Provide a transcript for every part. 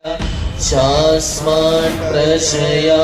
शास्मान् प्रशया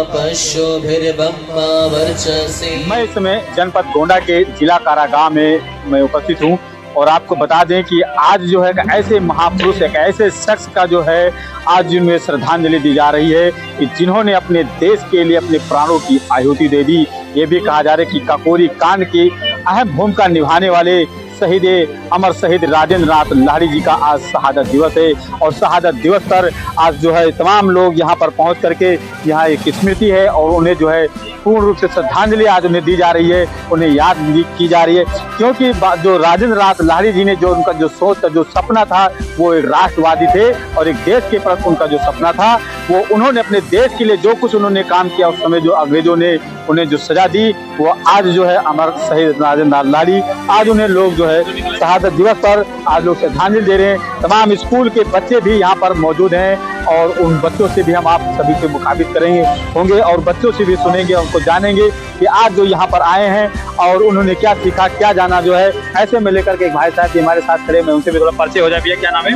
पशुभिर्ब्रह्मा वर्चसे। मैं इस समय जनपद गोंडा के जिला कारागाह में मैं उपस्थित हूँ और आपको बता दें कि आज जो है ऐसे महापुरुष एक ऐसे शख्स का जो है आज में श्रद्धांजलि दी जा रही है कि जिन्होंने अपने देश के लिए अपने प्राणों की आहुति दे दी। ये भी कहा जा रहा है कि काकोरी कांड की अहम भूमिका निभाने वाले शहीद अमर शहीद राजेंद्र नाथ लाहिड़ी जी का आज शहादत दिवस है और शहादत दिवस पर आज जो है तमाम लोग यहाँ पर पहुँच करके यहाँ एक स्मृति है और उन्हें जो है पूर्ण रूप से श्रद्धांजलि आज उन्हें दी जा रही है, उन्हें याद की जा रही है। क्योंकि जो राजेंद्र नाथ लाहिड़ी जी ने जो उनका जो सोच था, जो सपना था, वो एक राष्ट्रवादी थे और एक देश के प्रति उनका जो सपना था वो उन्होंने अपने देश के लिए जो कुछ उन्होंने काम किया उस समय जो अंग्रेजों ने उन्हें जो सजा दी वो आज जो है अमर शहीद राजेंद्र नाथ लाहिड़ी आज उन्हें लोग जो है शहादत दिवस पर आज लोग श्रद्धांजलि दे रहे हैं। तमाम स्कूल के बच्चे भी यहाँ पर मौजूद हैं और उन बच्चों से भी हम आप सभी के मुखातिब करेंगे होंगे और बच्चों से भी सुनेंगे, उनको जानेंगे कि आज जो यहाँ पर आए हैं और उन्होंने क्या सीखा क्या जाना जो है। ऐसे में लेकर के एक भाई साहब हमारे साथ खड़े, मैं उनसे भी थोड़ा परिचय हो जाए। भैया क्या नाम है?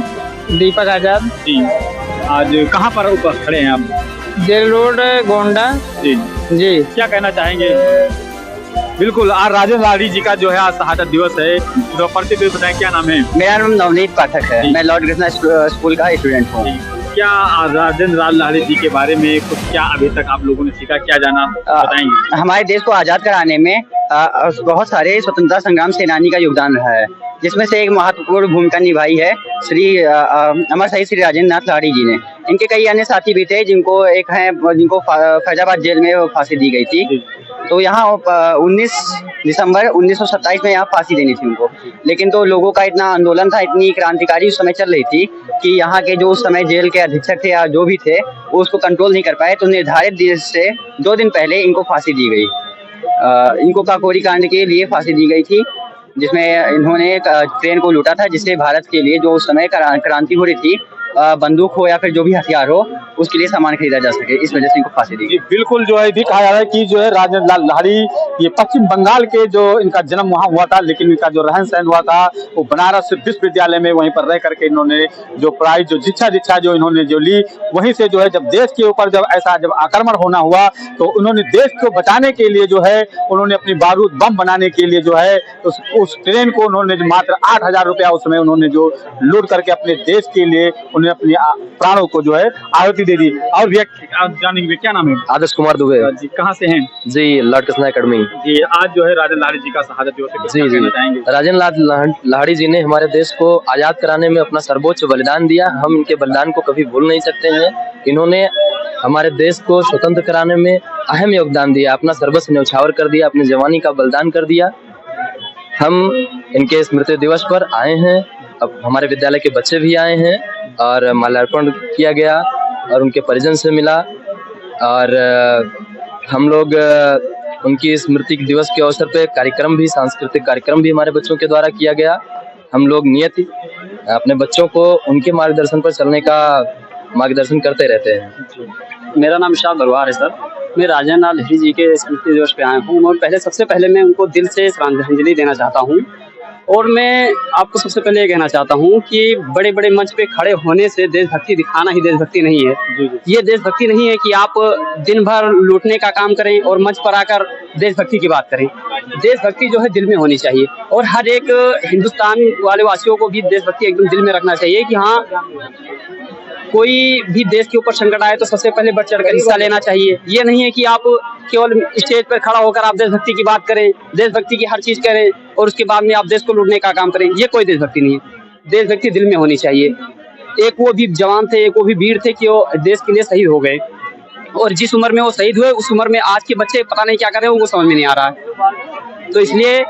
दीपक आजाद जी। आज कहाँ पर ऊपर खड़े हैं आप? जेल रोड गोंडा जी जी। क्या कहना चाहेंगे? बिल्कुल, आज राजेंद्र लाहिड़ी जी का जो है आज शहादत दिवस है, तो परिचय भी बताएं, क्या नाम है? मेरा नाम नवनीत पाठक है, मैं लॉर्ड कृष्णा स्कूल का स्टूडेंट हूँ। क्या राजेंद्र नाथ लाहिड़ी जी के बारे में कुछ क्या अभी तक आप लोगों ने सीखा, क्या जाना बताएंगे? हमारे देश को आजाद कराने में बहुत सारे स्वतंत्रता संग्राम सेनानी का योगदान रहा है, जिसमें से एक महत्वपूर्ण भूमिका निभाई है श्री अमर शहीद श्री राजेंद्र नाथ लाहिड़ी जी ने। इनके कई अन्य साथी भी थे जिनको फैजाबाद जेल में फांसी दी गई थी। तो यहाँ 19 दिसंबर 1927 में यहाँ फांसी देनी थी उनको, लेकिन तो लोगों का इतना आंदोलन था, इतनी क्रांतिकारी उस समय चल रही थी कि यहाँ के जो उस समय जेल के अधीक्षक थे या जो भी थे वो उसको कंट्रोल नहीं कर पाए। तो निर्धारित दिन से 2 दिन पहले इनको फांसी दी गई। इनको काकोरी कांड के लिए फांसी दी गई थी, जिसमें इन्होंने ट्रेन को लूटा था, जिससे भारत के लिए जो उस समय क्रांति हो रही थी, बंदूक हो या फिर जो भी हथियार हो उसके लिए सामान खरीदा जा सके, इस वजह से इनको फांसी दी गई। बिल्कुल, जो है भी कहा जा रहा है कि जो है राजेंद्र नाथ लाहिड़ी ये पश्चिम बंगाल के जो इनका जन्म वहाँ हुआ था, लेकिन इनका जो रहन सहन हुआ था वो बनारस विश्वविद्यालय में वहीं पर रह करके इन्होंने जो पढ़ाई जो शिक्षा जो इन्होंने जो ली, वहीं से जो है जब देश के ऊपर जब ऐसा जब आक्रमण होना हुआ तो उन्होंने देश को बचाने के लिए जो है उन्होंने अपनी बारूद बम बनाने के लिए जो है उस ट्रेन को उन्होंने मात्र 8,000 रुपया उस समय उन्होंने जो लूट करके अपने देश के लिए उन्हें अपनी प्राणों को जो है आहुति दे दी। और जानेंगे क्या नाम है? आदर्श कुमार दुबे जी। कहाँ से हैं? जी, लॉर्ड कृष्णा अकेडमी। जी। आज जो है राजेंद्र लाहिड़ी जी का शहादत दिवस है, जी जी। राजेंद्र नाथ लाहिड़ी जी ने हमारे देश को आजाद कराने में अपना सर्वोच्च बलिदान दिया। हम इनके बलिदान को कभी भूल नहीं सकते हैं। इन्होंने हमारे देश को स्वतंत्र कराने में अहम योगदान दिया, अपना सर्वस्व न्यौछावर कर दिया, अपनी जवानी का बलिदान कर दिया। हम इनके स्मृति दिवस पर आए हैं, अब हमारे विद्यालय के बच्चे भी आए हैं और माल्यार्पण किया गया और उनके परिजन से मिला और हम लोग उनकी स्मृति दिवस के अवसर पे कार्यक्रम भी, सांस्कृतिक कार्यक्रम भी हमारे बच्चों के द्वारा किया गया। हम लोग नियत अपने बच्चों को उनके मार्गदर्शन पर चलने का मार्गदर्शन करते रहते हैं। मेरा नाम शाह बरवार है सर, मैं राजेंद्र नाथ लाहिड़ी जी के स्मृति दिवस पे आया हूँ और सबसे पहले मैं उनको दिल से श्रद्धांजलि देना चाहता हूँ। और मैं आपको सबसे पहले ये कहना चाहता हूँ कि बड़े बड़े मंच पे खड़े होने से देशभक्ति दिखाना ही देशभक्ति नहीं है। ये देशभक्ति नहीं है कि आप दिन भर लूटने का काम करें और मंच पर आकर देशभक्ति की बात करें। देशभक्ति जो है दिल में होनी चाहिए और हर एक हिंदुस्तान वाले वासियों को भी देशभक्ति एकदम दिल में रखना चाहिए कि हाँ, कोई भी देश के ऊपर संकट आए तो सबसे पहले बढ़ चढ़कर हिस्सा लेना चाहिए। ये नहीं है कि आप केवल स्टेज पर खड़ा होकर आप देशभक्ति की बात करें, देशभक्ति की हर चीज करें और उसके बाद में आप देश को लूटने का काम करें। ये कोई देशभक्ति नहीं है। देशभक्ति दिल में होनी चाहिए। एक वो भी जवान थे, एक वो भी वीर थे कि वो देश के लिए शहीद हो गए और जिस उम्र में वो शहीद हुए उस उम्र में आज के बच्चे पता नहीं क्या कर रहे हैं, उनको समझ में नहीं आ रहा है। तो इसलिए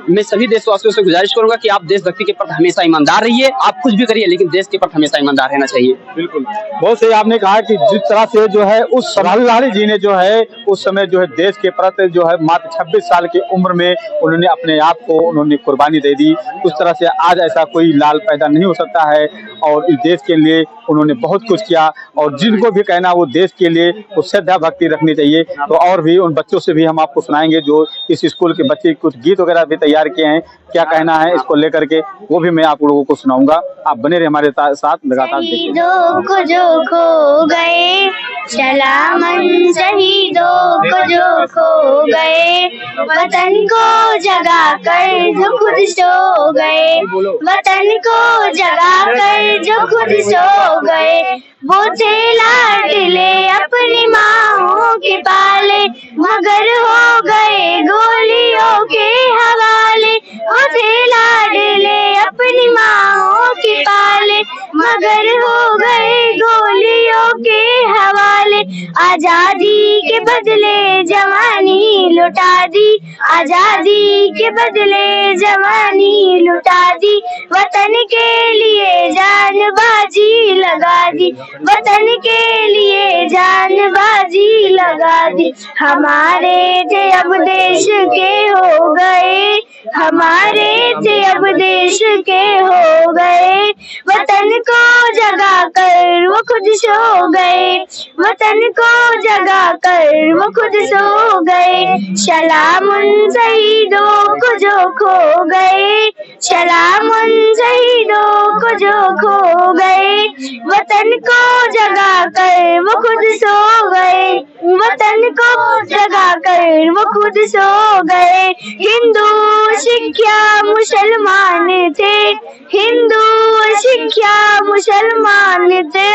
मैं सभी देशवासियों से गुजारिश करूंगा कि आप देशभक्ति के प्रति हमेशा ईमानदार रहिए। आप कुछ भी करिए लेकिन देश के प्रति हमेशा ईमानदार रहना चाहिए। बिल्कुल, बहुत सही आपने कहा कि जिस तरह से जो है उस लाहिड़ी जी ने जो है उस समय जो है देश के प्रति जो है मात्र 26 साल की उम्र में उन्होंने अपने आप को उन्होंने कुर्बानी दे दी। उस तरह से आज ऐसा कोई लाल पैदा नहीं हो सकता है और इस देश के लिए उन्होंने बहुत कुछ किया और जिनको भी कहना वो देश के लिए वो श्रद्धा भक्ति रखनी चाहिए। तो और भी उन बच्चों से भी हम आपको सुनाएंगे जो इस स्कूल के बच्चे कुछ गीत वगैरह भी तैयार तैयार किए हैं, क्या कहना है इसको लेकर के वो भी मैं आप लोगों को सुनाऊंगा। आप बने रहे हमारे साथ, लगातार देखिए। शहीदों को जो खो गए, सलामन शहीदों को जो खो गए, वतन को जगा कर जो खुद सो गए, वतन को जगा कर जो खुद सो गए, वो थे लाडले अपनी माँओं के पाले, मगर हो गए गोलियों के हवाले, वो थे लाडले अपनी माँओं के पाले, मगर हो गए गोलियों के हवाले। आजादी के बदले जवानी लुटा दी, आजादी के बदले जवानी लुटा दी, वतन के लिए जान बाजी लगा दी, वतन के लिए जान बाजी लगा दी। हमारे थे अब देश के हो गए, हमारे थे अब देश के हो गए, वतन को जगा कर वो खुद सो गए, वतन को जगा कर वो खुद सो गए। सलाम उन शहीदों को जो खो गए, सलाम उन शहीदों को जो खो गए, वतन को जगा कर वो खुद सो गए, वतन को जगा कर वो खुद सो गए। हिंदू शिक्षा मुसलमान थे, हिंदू शिक्षा मुसलमान थे,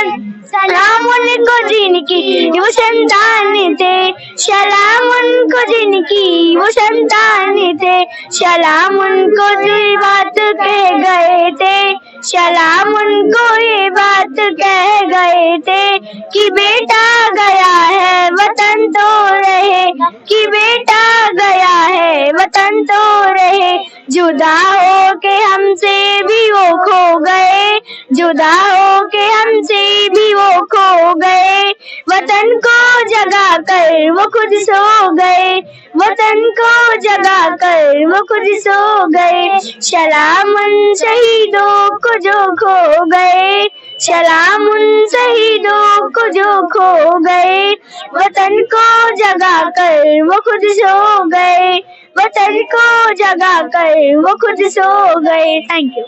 सलाम उनको जिनकी वो संतान थे, सलाम उनको जिनकी वो संतान थे, सलाम उनको ये बात कह गए थे, सलाम उनको ये बात कह गए थे कि बेटा गया है वतन तो रहे, कि बेटा गया है वतन तो रहे। जुदा हो के हमसे भी वो खो गए, जुदा हो के हमसे भी वो खो गए, वतन को जगा कर वो खुद सो गए, वतन को जगा कर वो खुद सो गए। सलाम उन शहीदों को जो खो गए, सलाम उन शहीदों को जो खो गए, वतन को जगा कर वो खुद सो गए, वतन को जगा कर वो खुद सो गए। Thank you.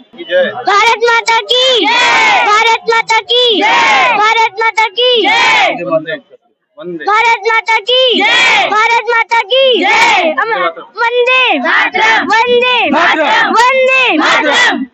भारत माता की, भारत माता की, भारत माता की, भारत माता की, भारत माता की, वंदे मातरम, वंदे मातरम, वंदे मातरम।